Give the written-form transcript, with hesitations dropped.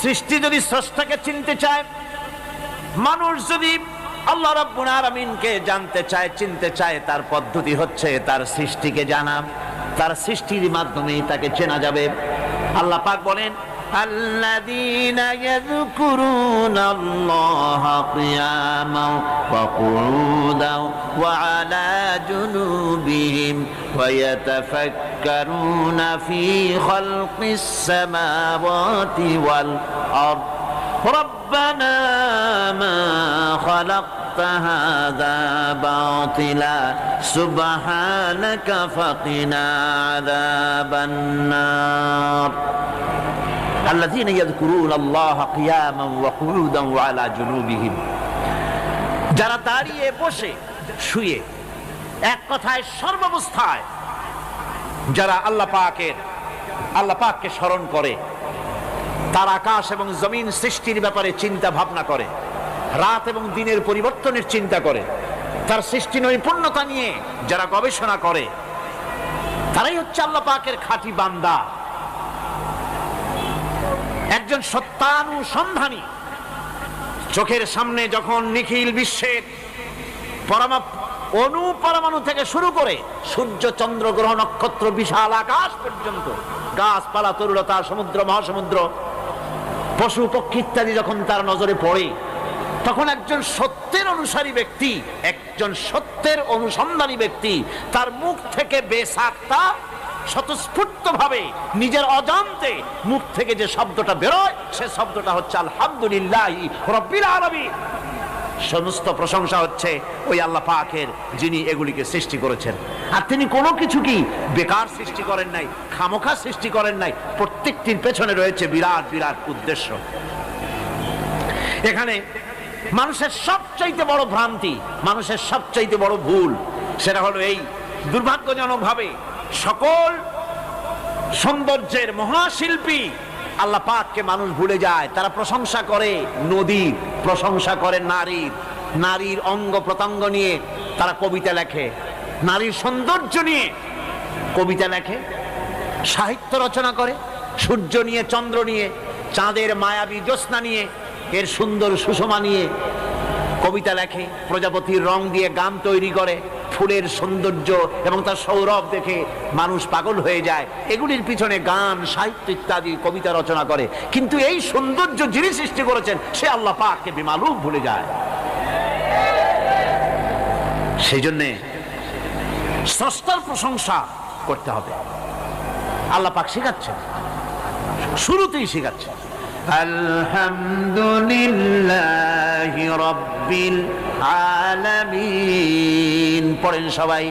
সৃষ্টি যদি স্রষ্টাকে চিনতে চায়, মানুষ যদি আল্লাহ রাব্বুল আলামিনকে জানতে চায়, চিনতে চায়, তার পদ্ধতি হচ্ছে তার সৃষ্টিকে জানা। তার সৃষ্টির মাধ্যমেই তাকে চেনা যাবে। আল্লাহ পাক বলেন, الذين يذكرون الله قياما وقعودا وعلى جنوبهم ويتفكرون في خلق السماوات والأرض ربنا ما خلقت هذا باطلا سبحانك فقنا عذاب النار الذين يذكرون الله قياما وقعودا وعلى جنوبهم যারা দাঁড়িয়ে বসে শুয়ে এক কথায় সর্বাবস্থায় যারা আল্লাহ পাককে স্মরণ করে, তার আকাশ এবং জমিন সৃষ্টির ব্যাপারে চিন্তা ভাবনা করে, রাত এবং দিনের পরিবর্তনের চিন্তা করে, তার সৃষ্টি নৈপুণ্যতা নিয়ে যারা গবেষণা করে, তারাই হচ্ছে আল্লাহ পাকের খাঁটি বান্দা। একজন সত্যানুসন্ধানী চোখের সামনে যখন নিখিল বিশ্বের পরমাণু থেকে শুরু করে সূর্য, চন্দ্র, গ্রহ, নক্ষত্র, বিশাল আকাশ পর্যন্ত, গাছপালা, তরুলতা, সমুদ্র, মহাসমুদ্র, পশু পক্ষী ইত্যাদি যখন তার নজরে পড়ে, তখন একজন সত্যের অনুসারী ব্যক্তি, একজন সত্যের অনুসন্ধানী ব্যক্তি, তার মুখ থেকে বেসাক্তা স্বতঃস্ফূর্ত ভাবে নিজের অজান্তে মুখ থেকে যে শব্দটা বেরোয়, সে শব্দটা হচ্ছে আলহামদুলিল্লাহি রাব্বিল আলামিন। সমস্ত প্রশংসা হচ্ছে ওই আল্লাহ পাকের, যিনি এগুলিকে সৃষ্টি করেছেন। আর তিনি কোনো কিছু কি বেকার সৃষ্টি করেন নাই, খামোখা সৃষ্টি করেন নাই। প্রত্যেকটির পেছনে রয়েছে বিরাট বিরাট উদ্দেশ্য। এখানে মানুষের সবচাইতে বড় ভ্রান্তি, মানুষের সবচাইতে বড় ভুল, সেটা হলো এই, দুর্ভাগ্যজনক ভাবে সকল সৌন্দর্যের মহাশিল্পী আল্লাহ পাককে মানুষ ভুলে যায়। তারা প্রশংসা করে নদীর, প্রশংসা করে নারীর অঙ্গ প্রত্যঙ্গ নিয়ে তারা কবিতা লেখে, নারীর সৌন্দর্য নিয়ে কবিতা লেখে, সাহিত্য রচনা করে, সূর্য নিয়ে, চন্দ্র নিয়ে, চাঁদের মায়াবী জ্যোৎস্না নিয়ে, এর সুন্দর সুষমা নিয়ে কবিতা লেখে, প্রজাপতির রং দিয়ে গান তৈরি করে, ফুলের সৌন্দর্য এবং তার সৌরভ দেখে মানুষ পাগল হয়ে যায়। এগুলির পিছনে গান, সাহিত্য ইত্যাদি কবিতা রচনা করে। কিন্তু এই সৌন্দর্য যিনি সৃষ্টি করেছেন, সে আল্লাহ পাককে বেমালুম ভুলে যায়। সেই জন্য স্রষ্টার প্রশংসা করতে হবে। আল্লাহ পাক শেখাচ্ছেন, শুরুতেই শেখাচ্ছেন, আলহামদুলিল্লাহি রাব্বিল আলামিন। পড়েন সবাই।